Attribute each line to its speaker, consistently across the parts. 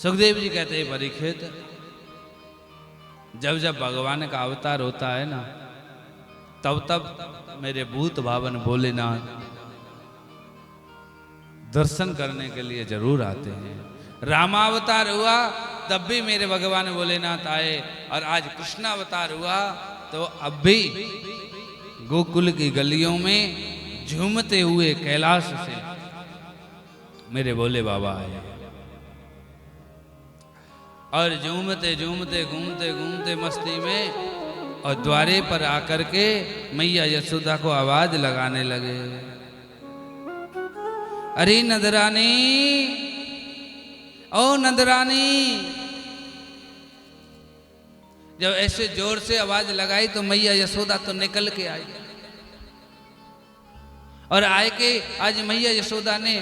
Speaker 1: सुखदेव जी कहते हैं परीक्षित, जब जब भगवान का अवतार होता है ना, तब तब मेरे भूत भावन भोलेनाथ दर्शन करने के लिए जरूर आते हैं। रामावतार हुआ तब भी मेरे भगवान भोलेनाथ आए, और आज कृष्णावतार हुआ तो अब भी गोकुल की गलियों में झूमते हुए कैलाश से मेरे भोले बाबा आए, और झूमते झूमते घूमते घूमते मस्ती में और द्वारे पर आकर के मैया यशोदा को आवाज लगाने लगे, अरे नंदरानी, ओ नंदरानी। जब ऐसे जोर से आवाज लगाई तो मैया यशोदा तो निकल के आई, और आए के आज मैया यशोदा ने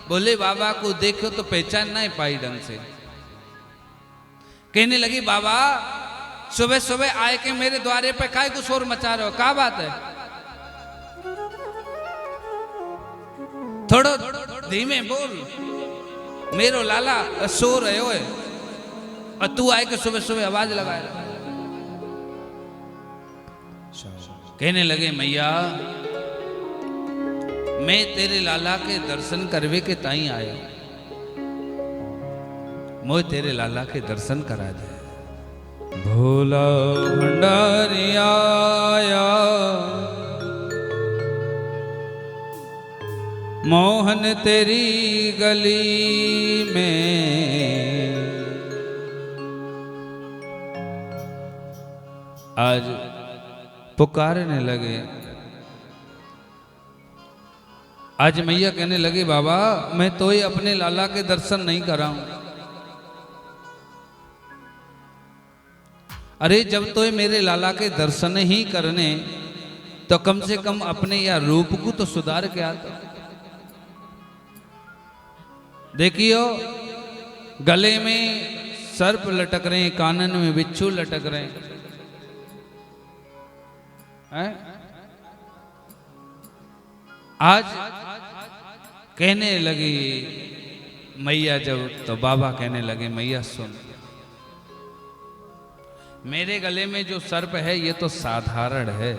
Speaker 1: भोले बाबा को देखो तो पहचान नहीं पाई ढंग से। कहने लगी, बाबा सुबह सुबह आए के मेरे द्वारे पे काय को शोर मचा रहे हो, क्या बात है? थोड़ो धीमे बोल, मेरो लाला सो रहे हो और तू आए के सुबह सुबह आवाज लगाए। कहने लगे, मैया मैं तेरे लाला के दर्शन करवे के ताई आया, मोय तेरे लाला के दर्शन करा दे। भोला भंडारी आया, मोहन तेरी गली में। आज पुकारने लगे। आज मैया कहने लगी, बाबा मैं तो ही अपने लाला के दर्शन नहीं कर रहा हूं। अरे जब तो मेरे लाला के दर्शन ही करने तो कम से कम अपने या रूप को तो सुधार के आता। देखियो, गले में सर्प लटक रहे हैं, कानन में बिच्छू लटक रहे हैं। आज कहने लगी मैया, जब तो बाबा कहने लगे, मैया सुन, मेरे गले में जो सर्प है ये तो साधारण है,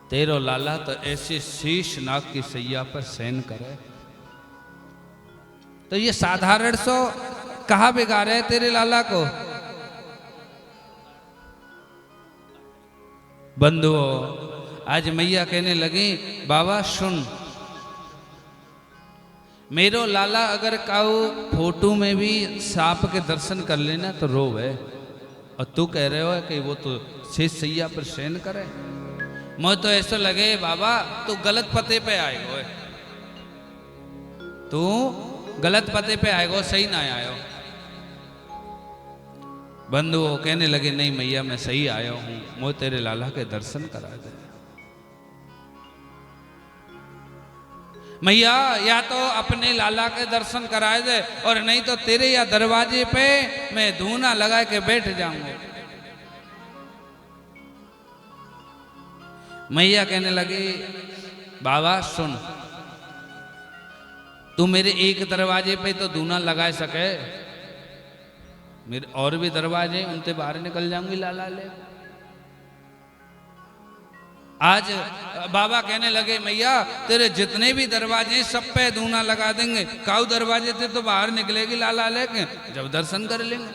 Speaker 1: तेरो लाला तो ऐसे शीश नाग की सैया पर शयन करे, तो ये साधारण सो कहां बिगाड़े है तेरे लाला को? बंधुओं, आज मैया कहने लगी, बाबा सुन, मेरो लाला अगर काऊ फोटो में भी सांप के दर्शन कर लेना तो रोवे, और तू कह रहे हो कि वो तो शेष सैया पर शयन करे। मुझे तो ऐसा लगे बाबा तू गलत पते पे आएगो, तू गलत पते पे आएगो, सही ना आयो। बंधु कहने लगे, नहीं मैया मैं सही आया हूं, मुझे तेरे लाला के दर्शन करा दे। मैया या तो अपने लाला के दर्शन कराए दे, और नहीं तो तेरे या दरवाजे पे मैं धूना लगा के बैठ जाऊंगा। मैया कहने लगी, बाबा सुन, तू मेरे एक दरवाजे पे तो धूना लगा सके, मेरे और भी दरवाजे उनसे बाहर निकल जाऊंगी लाला ले। आज बाबा कहने लगे, मैया तेरे जितने भी दरवाजे सब पे धूना लगा देंगे, काऊ दरवाजे से तो बाहर निकलेगी लाला लेके, जब दर्शन कर लेंगे।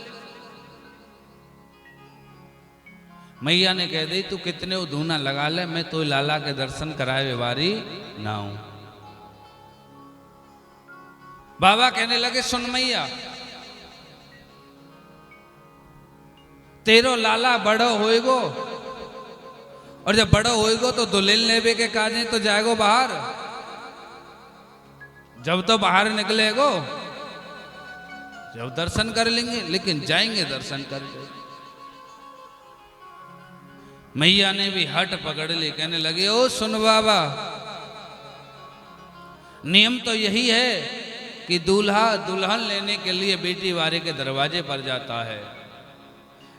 Speaker 1: मैया ने कह दी, तू कितने धूना लगा ले, मैं तो लाला के दर्शन कराए वारी ना हूं। बाबा कहने लगे, सुन मैया, तेरो लाला बड़ो होएगो, और जब बड़ा होएगो तो दुल्हन लेवे के काजे तो जाएगो बाहर, जब तो बाहर निकलेगो जब दर्शन कर लेंगे, लेकिन जाएंगे दर्शन कर ले। मैया ने भी हट पकड़ ली, कहने लगे, ओ सुन बाबा, नियम तो यही है कि दूल्हा दुल्हन लेने के लिए बेटी वारे के दरवाजे पर जाता है,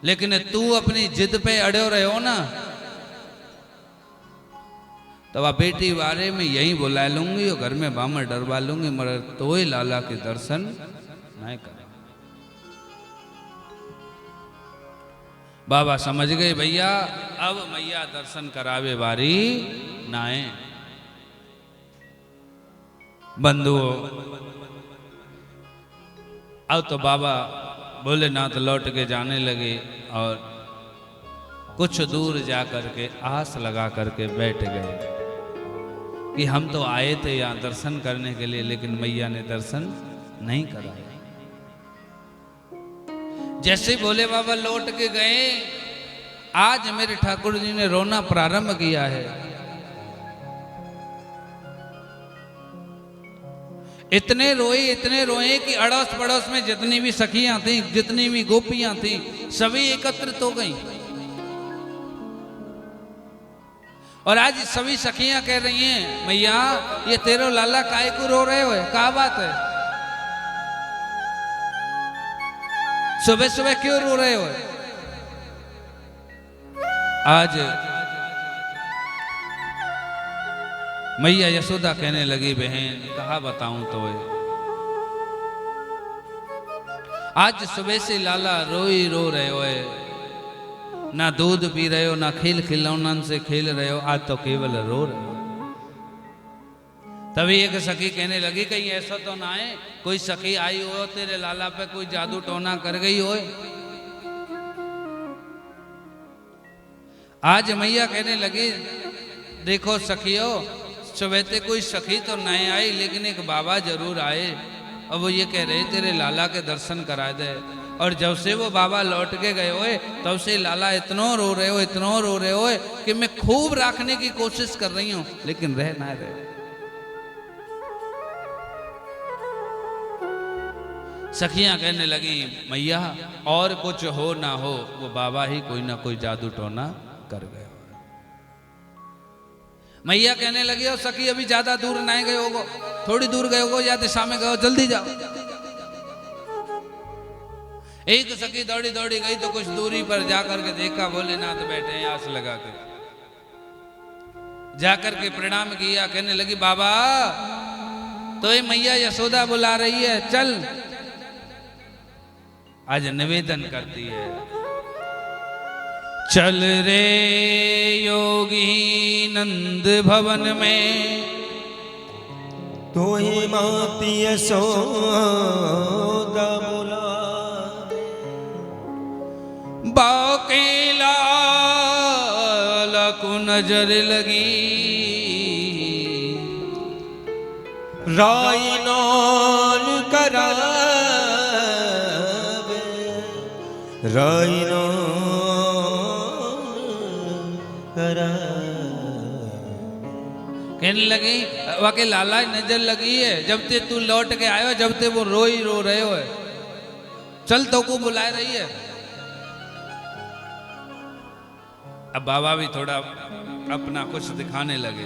Speaker 1: लेकिन तू अपनी जिद पे अड़े रहे हो ना, तो वह बेटी वारे में यहीं बुला लूंगी और घर में बामर डरवा लूंगी, मगर तो ही लाला के दर्शन नहीं करा। बाबा समझ गए भैया अब मैया दर्शन करावे बारी नाए। बंधुओं अब तो बाबा भोलेनाथ लौट के जाने लगे और कुछ दूर जा करके आस लगा करके बैठ गए कि हम तो आए थे यहाँ दर्शन करने के लिए, लेकिन मैया ने दर्शन नहीं कराया। जैसे भोले बाबा लौट के गए, आज मेरे ठाकुर जी ने रोना प्रारंभ किया है। इतने रोए कि अड़ोस पड़ोस में जितनी भी सखियां थी, जितनी भी गोपियां थी, सभी एकत्रित हो गई। और आज सभी सखियां कह रही हैं, मैया ये तेरो लाला काहे को रो रहे हो, क्या बात है, सुबह सुबह क्यों रो रहे हो। आज मैया यशोदा कहने लगी, बहन कहा बताऊं तो आज सुबह से लाला रो रहे हो, ना दूध पी रहे हो, ना खेल खिलौनन से खेल रहे हो, आज तो केवल रो रहे हो। तभी एक सखी कहने लगी, कहीं ऐसा तो ना है कोई सखी आई हो तेरे लाला पे कोई जादू टोना कर गई हो। आज मैया कहने लगी, देखो सखियों, सुबह से कोई सखी तो नहीं आई, लेकिन एक बाबा जरूर आए और वो ये कह रहे तेरे लाला के दर्शन करा दे। और जब से वो बाबा लौट के गए हुए तब से लाला इतना रो रहे हो कि मैं खूब रखने की कोशिश कर रही हूं, लेकिन रह ना रहे। सखियां कहने लगी, मैया और कुछ हो ना हो, वो बाबा ही कोई ना कोई जादू टोना कर गए। मैया कहने लगी, और सखी अभी ज्यादा दूर नहीं गए होगो, थोड़ी दूर गए होगो या दिशा में गए, जल्दी जाओ। एक सखी दौड़ी दौड़ी गई तो कुछ दूरी पर जाकर के देखा भोलेनाथ बैठे हैं आस लगा के। जाकर के प्रणाम किया, कहने लगी, बाबा तो ये मैया यशोदा बुला रही है, चल। आज निवेदन करती है, चल रे योगी नंद भवन में,
Speaker 2: तो ही माती यशोदा बुला,
Speaker 1: बाके लाल को नजर लगी,
Speaker 2: राई नाल करावे, राई नाल
Speaker 1: कहने लगी, वाके लाला नजर लगी है, जब ते तू लौट के आयो, जब ते वो रो रहे हो, चल तो को बुला रही है। अब बाबा भी थोड़ा अपना कुछ दिखाने लगे,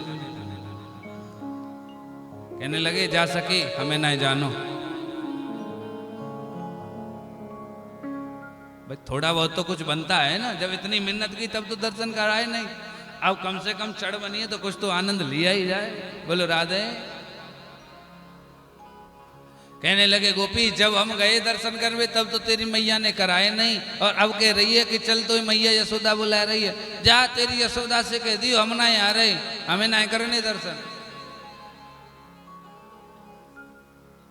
Speaker 1: कहने लगे, जा सके हमें ना जानो। भाई थोड़ा बहुत तो कुछ बनता है ना, जब इतनी मेहनत की तब तो दर्शन कराए नहीं, अब कम से कम चढ़ बनिए तो कुछ तो आनंद लिया ही जाए। बोलो राधे। कहने लगे, गोपी जब हम गए दर्शन करवे तब तो तेरी मैया ने कराए नहीं, और अब कह रही है कि चल तो मैया यशोदा बुला रही है, जा तेरी यशोदा से कह दियो हम ना आ रहे, हमें ना करने दर्शन।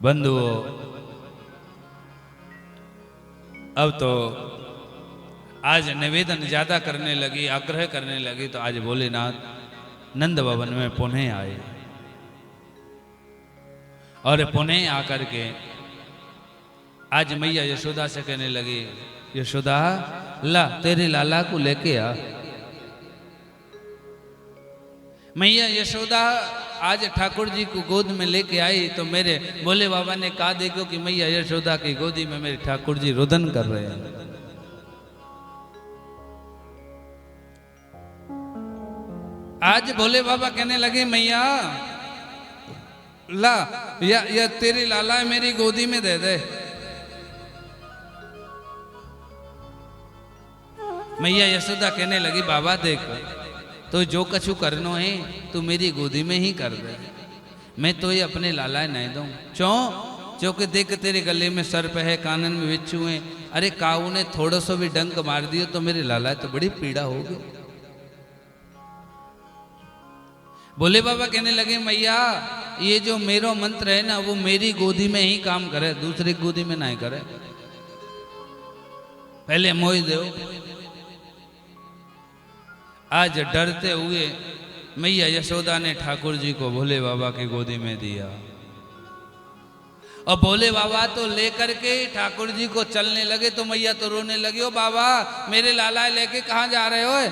Speaker 1: बंधुओं अब तो आज निवेदन ज्यादा करने लगी, आग्रह करने लगी, तो आज भोलेनाथ नंद भवन में पुनः आए और पुनः आकर के आज मैया यशोदा से कहने लगी, यशोदा ला तेरे लाला को लेके आ। मैया यशोदा आज ठाकुर जी को गोद में लेके आई तो मेरे भोले बाबा ने कहा, देखो कि मैया यशोदा की गोदी में मेरे ठाकुर जी रुदन कर रहे हैं। आज भोले बाबा कहने लगे, मैया ला या तेरी लाला मेरी गोदी में दे दे। मैया यशोदा कहने लगी, बाबा देख तो जो कछु करनो है तू मेरी गोदी में ही कर दे, मैं तो ये अपने लाला नहीं दूं। क्यों? क्योंकि देख तेरे गले में सर्प है, कानन में बिच्छू है। अरे काऊ ने थोड़ा सा भी डंक मार दियो तो मेरे लाला तो बड़ी पीड़ा होगी। भोले बाबा कहने लगे मैया ये जो मेरो मंत्र है ना वो मेरी गोदी में ही काम करे, दूसरी गोदी में नहीं करे, पहले मोह दो। आज डरते हुए मैया यशोदा ने ठाकुर जी को भोले बाबा की गोदी में दिया और भोले बाबा तो लेकर के ठाकुर जी को चलने लगे तो मैया तो रोने लगी, ओ बाबा मेरे लाला लेके कहां जा रहे हो?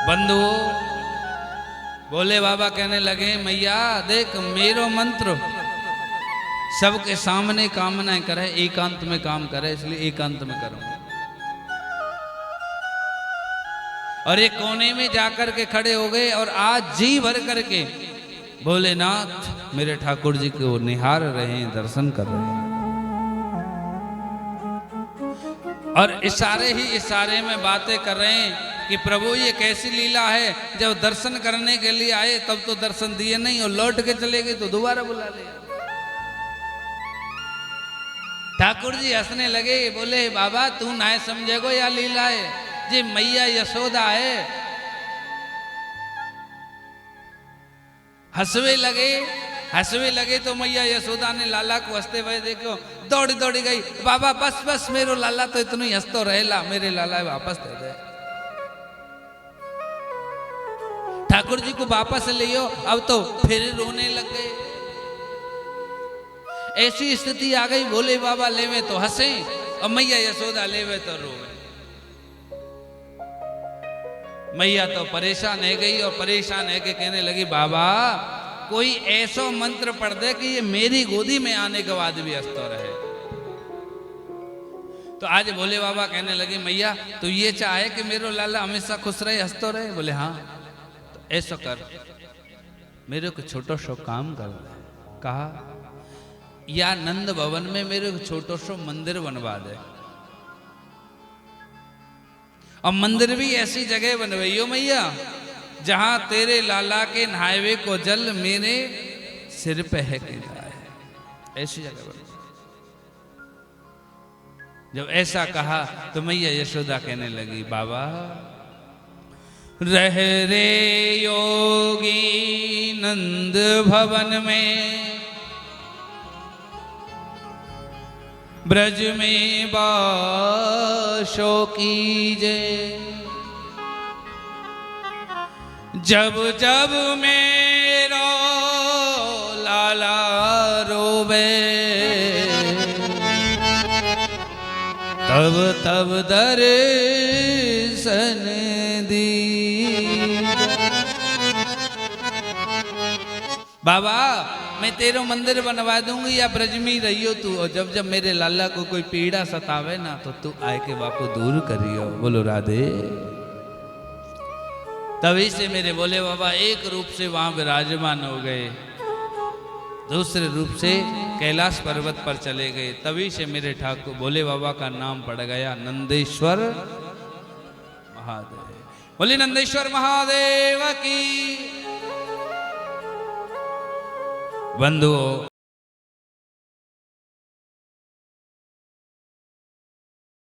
Speaker 1: बंधु भोले बाबा कहने लगे मैया देख मेरो मंत्र सबके सामने काम ना करे, एकांत में काम करे, इसलिए एकांत में करूंगा। और एक कोने में जाकर के खड़े हो गए और आज जी भर करके भोलेनाथ मेरे ठाकुर जी को निहार रहे हैं, दर्शन कर रहे हैं। और इशारे ही इशारे में बातें कर रहे हैं कि प्रभु ये कैसी लीला है, जब दर्शन करने के लिए आए तब तो दर्शन दिए नहीं और लौट के चले गए तो दोबारा बुला लिया। ठाकुर जी हंसने लगे, बोले बाबा तू ना समझेगो या लीला है, जी मैया यशोदा है। हंसवे लगे तो मैया यशोदा ने लाला को हंसते हुए देखो दौड़ी दौड़ी गई, बाबा बस बस मेरो लाला तो इतना ही हंसतो रहेला, मेरे लाला वापस दे दे। ठाकुर जी को वापस लियो, अब तो फिर रोने लग गए। ऐसी स्थिति आ गई, भोले बाबा लेवे तो हंसे और मैया यशोदा लेवे तो रोवे। मैया तो परेशान है गई और परेशान है के कहने लगी बाबा कोई ऐसा मंत्र पढ़ दे कि ये मेरी गोदी में आने के बाद भी हंसता रहे। तो आज भोले बाबा कहने लगे मैया तू ये चाहे कि मेरा लाला हमेशा खुश रहे, हंसतो रहे? बोले हाँ। तो ऐसा कर, मेरे को छोटा सा काम कर दे। कहा या नंद भवन में मेरे को छोटा सा मंदिर बनवा दे, और मंदिर भी ऐसी जगह बनवाइयो मैया जहां तेरे लाला के नहावे को जल मेरे सिर पे है कि जाए, ऐसी जगह बन। जब ऐसा कहा तो मैया यशोदा कहने लगी बाबा रह रे योगी नंद भवन में, ब्रज में बाशो कीजे, जब जब मेरो लाला रोवे, तब तब दर्शन दी। बाबा मैं तेरा मंदिर बनवा दूंगी या ब्रज में रहियो तू, और जब जब मेरे लाला को कोई पीड़ा सतावे ना तो तू आए के बापू दूर करियो। बोलो राधे। तभी से मेरे बोले बाबा एक रूप से वहां विराजमान हो गए, दूसरे रूप से कैलाश पर्वत पर चले गए। तभी से मेरे ठाकुर भोले बाबा का नाम पड़ गया नंदेश्वर महादेव। बोले नंदेश्वर महादेव की। बंधुओं